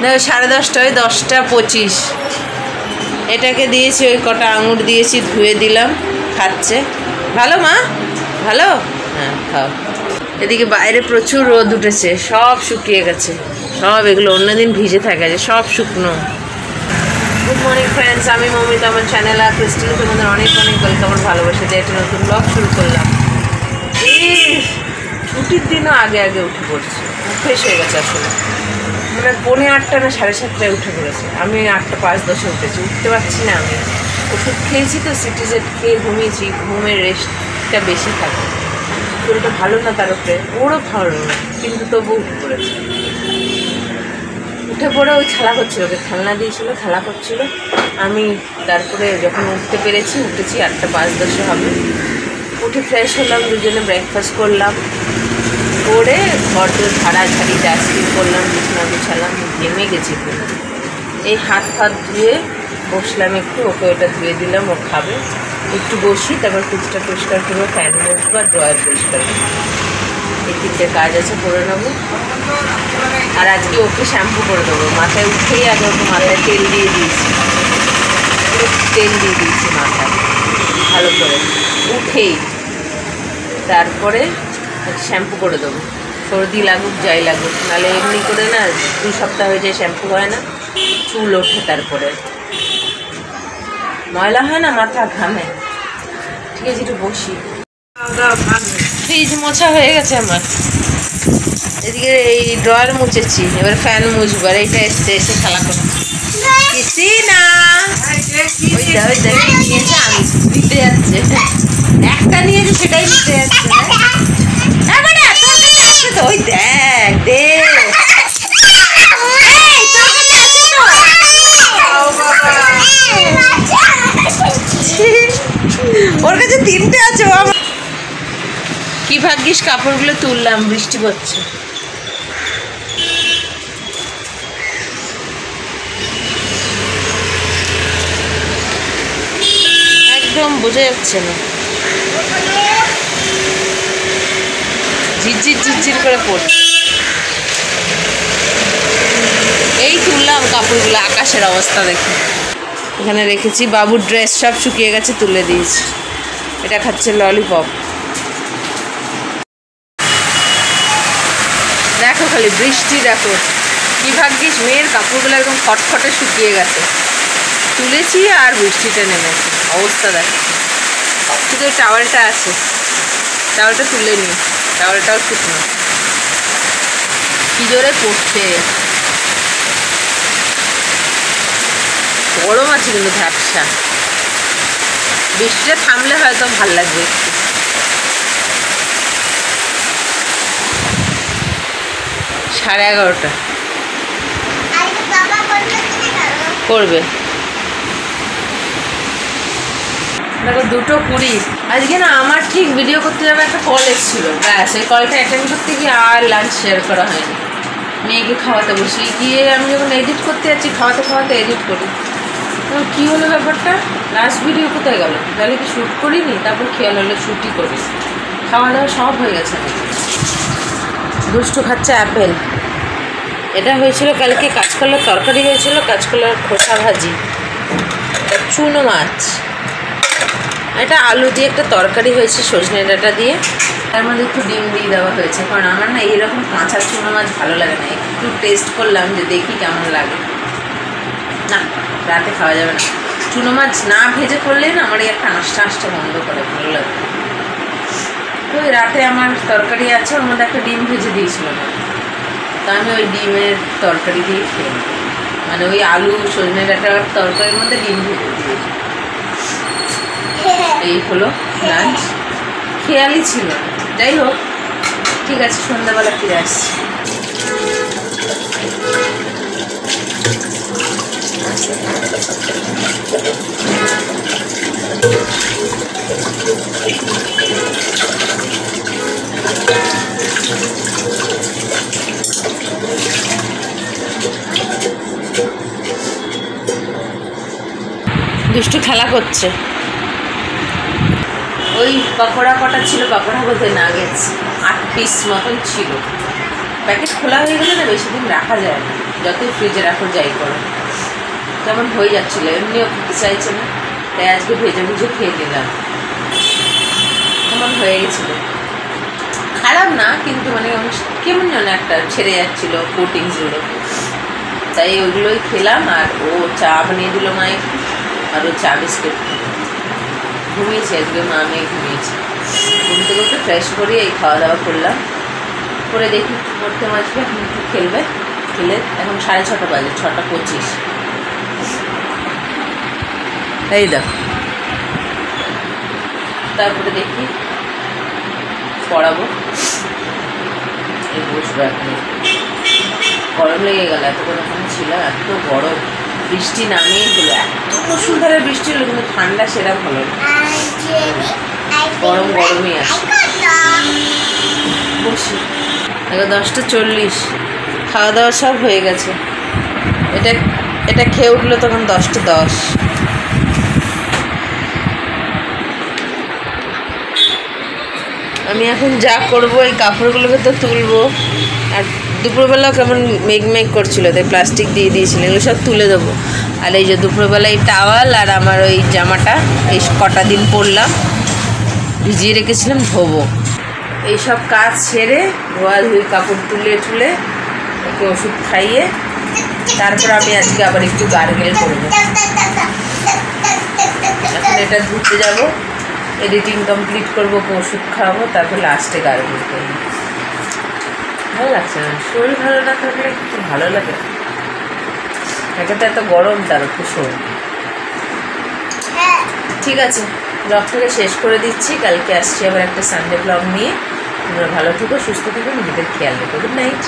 না 10:30 ওই 10:25। এটাকে দিয়েছি, ওই কটা আঙুর দিয়েছি, ধুয়ে দিলাম, খাচ্ছে। ভালো মা, ভালো, হ্যাঁ খাও। এদিকে বাইরে প্রচুর রোদ উঠেছে, সব শুকিয়ে গেছে, সব এগুলো অন্যদিন ভিজে থাকে, সব শুকনো। গুড মর্নিং ফ্রেন্ডস, আমি মৌমিতা, আমার চ্যানেল আর ক্রিস্টিন, তোমাদের অনেক অনেক ওয়েলকাম, ভালোবাসা দিয়ে একটা নতুন ব্লগ শুরু করলাম। এই ছুটির দিনও আগে আগে উঠে পড়ছে, ফ্রেশ হয়ে গেছে আসলে। মানে 8:45 না 7:30 উঠে পড়েছে, আমি 8:05 উঠেছি, উঠতে পারছি না। আমি ওষুধ খেয়েছি তো, সিটিজেড খেয়ে ঘুমিয়েছি, ঘুমের রেস্টটা বেশি থাকে, শরীরটা ভালো না, তার উপরে ওরও ভালো না, কিন্তু তবু উঠে পড়েছে। উঠে পড়ে ওই খেলা করছিল, ওকে খেলনা দিয়েছিল, খেলা করছিল। আমি তারপরে যখন উঠতে পেরেছি, উঠেছি 8:05 হবে। উঠে ফ্রেশ হলাম, দুজনে ব্রেকফাস্ট করলাম, করে ঘর দোর ঝাড়াঝাড়ি ডাস্টিং করলাম, বিছানা বিছালাম, ঘেমে গেছি পুরো। এই হাত ফাত ধুয়ে বসলাম একটু, ওকে ওটা ধুয়ে দিলাম, ও খাবে। একটু বসি, তারপর ফ্রিজটা পরিষ্কার করবো, ফ্যান বসবো, আর ড্রয়ার পরিষ্কার করবো। এই 3টে কাজ আছে, করে নেবো। আর আজকে ওকে শ্যাম্পু করে দেবো, মাথায় উঠেই আগে ওকে মাথায় তেল দিয়ে দিয়েছি, তেল দিয়ে দিয়েছি মাথায় ভালো করে, উঠেই তারপরে শ্যাম্পু করে দেবো। সর্দি লাগুক যাই লাগুক, নাহলে এমনি করে না 2 সপ্তাহ হয়ে যায় শ্যাম্পু হয় না, চুল ওঠে, তারপরে ময়লা হয় না, মাথা ঘামে। ঠিক আছে, একটু বসি। ফ্রিজ মোছা হয়ে গেছে আমার, এদিকে এই ড্রয়ার মুছেছি, এবার ফ্যান মুছবো। আর এইটা এসছে, এসে খেলা করছে কিসি না, ওই নিয়েছে, আমি দিতে যাচ্ছে, একটা নিয়েছে সেটাই দিতে যাচ্ছে। তো ওই দেখ দে, ওর কাছে 3টে আছে। কি ভাগ্যিস কাপড়গুলো তুললাম, বৃষ্টি পড়ছে। একদম বোঝা যাচ্ছে না, ঝিরঝির ঝিরঝির করে পড়ছে। এই তুললাম কাপড়গুলো, আকাশের অবস্থা দেখে এখানে রেখেছি। বাবুর ড্রেস সব শুকিয়ে গেছে, তুলে দিয়েছি। এটা খাচ্ছে ললিপপ। দেখো খালি বৃষ্টি, দেখো কি ভাগ্যিস, মেয়ের কাপড়গুলো একদম খটখটে শুকিয়ে গেছে, তুলেছি আর বৃষ্টিটা নেমেছে, অবস্থা দেখো। শুধু ওই টাওয়ালটা আছে, টাওয়ালটা তুলে নিই, টাওয়ালটাও শুকনো। কি জোরে পড়ছে, গরম আছে কিন্তু ঝাপসা। বৃষ্টিটা থামলে হয়তো ভাল লাগবে একটু। সাড়ে 11টা করবে। দেখো 2:20। আজকে না আমার ঠিক ভিডিও করতে যাবে একটা কল এসেছিল, ব্যাস এই কলটা অ্যাটেন্ড করতে গিয়ে আর লাঞ্চ শেয়ার করা হয়নি। মেয়েকে খাওয়াতে বসি, গিয়ে আমি যখন এডিট করতে যাচ্ছি, খাওয়াতে খাওয়াতে এডিট করি, কী হলো ব্যাপারটা, লাস্ট ভিডিও কোথায় গেল? তাহলে কি শ্যুট করিনি? তারপর খেয়াল হলো শ্যুটই করি, খাওয়া দাওয়া সব হয়ে গেছে। দুষ্টু খাচ্ছে আপেল। এটা হয়েছিল কালকে, কাঁচকলার তরকারি হয়েছিল, কাঁচকলার খোসা ভাজি, চুনো মাছ, এটা আলু দিয়ে একটা তরকারি হয়েছে সজনে ডাঁটা দিয়ে, তার মধ্যে একটু ডিম দিয়ে দেওয়া হয়েছে। কারণ আমার না এইরকম কাঁচা চুনো মাছ ভালো লাগে না, একটু টেস্ট করলাম যে দেখি কেমন লাগে। না, রাতে খাওয়া যাবে না, চুনো মাছ না ভেজে করলেই না আমার একটা আঁশটা বন্ধ করে, ভালো লাগে। তো ওই রাতে আমার তরকারি আছে, ওর মধ্যে একটা ডিম ভেজে দিয়েছিল না, তা আমি ওই ডিমের তরকারি দিয়ে খেয়ে নেব, মানে ওই আলু সজনে ডাঁটার তরকারির মধ্যে ডিম ভেজে দিয়েছি। এই হলো লাঞ্চ, খেয়ালই ছিল না। যাই হোক, ঠিক আছে, সন্ধ্যাবেলা ফিরে আসছি। দুষ্টু খেলা করছে। ওই পকোড়া কটা ছিল, পকোড়া বলতে নাগেটস 8 পিস মতন ছিল। প্যাকেট খোলা হয়ে গেলে না বেশি দিন রাখা যায় না, যতই ফ্রিজে রাখো যাই করো। কেমন হয়ে যাচ্ছিলো, এমনিও খেতে চাইছে না, তাই আজকে ভেজে ভুজে খেয়ে নিলাম। কেমন হয়ে গেছিলো, খারাপ না কিন্তু মানে কেমন যেন একটা ছেড়ে যাচ্ছিলো কোটিংসগুলো, তাই ওইগুলোই খেলাম। আর ও চা বানিয়ে দিল মায়ের, আর ও চা বিস্কুট। ঘুমিয়েছে আজকে, মা মেয়ে ঘুমিয়েছে। ঘুম থেকে উঠে ফ্রেশ করে এই খাওয়া দাওয়া করলাম, করে দেখি পড়তে মাছবে, এখন একটু খেলবে। খেলে এখন 6:30 বাজে, 6:25। এই দেখো, তারপরে দেখি পড়াবো, এই বসবো। এখন গরম লেগে গেল, এতক্ষণ ওখানে ছিল, এত গরম। বৃষ্টি নামিয়ে দিল, এত মুষলধারে বৃষ্টি হলো, কিন্তু ঠান্ডা সেরকম হলো না, গরম গরমই আসে। বসি, এখন 10:40, খাওয়া দাওয়া সব হয়ে গেছে। এটা খেয়ে উঠলো তখন 10:10। আমি এখন যা করবো, এই কাপড়গুলোকে তো তুলবো, আর দুপুরবেলাও কেমন মেঘ করছিল, তাই প্লাস্টিক দিয়ে দিয়েছিল, এগুলো সব তুলে দেবো। আর এই যে দুপুরবেলা এই টাওয়াল আর আমার ওই জামাটা এই কটা দিন পরলাম, ভিজিয়ে রেখেছিলাম, ধোবো। এইসব কাজ সেরে ধোয়াধুয়ি কাপড় তুলে টুলে ওকে ওষুধ খাইয়ে তারপর আমি আজকে আবার একটু গার্গেল করবো। এখন এটা ধুতে যাবো, এডিটিং কমপ্লিট করবো, ওকে ওষুধ খাওয়াবো, তারপর লাস্টে গার্গেল করবো। ভালো লাগছে না, শরীর ভালো না থাকলে একটু ভালো লাগে। একে তো এত গরম, তার ভীষণ। ঠিক আছে, ব্লগটাকে শেষ করে দিচ্ছি। কালকে আসছি আবার একটা সানডে ব্লগ নিয়ে। তোমরা ভালো থেকো, সুস্থ থেকো, নিজেদের খেয়াল রেখো। Good night.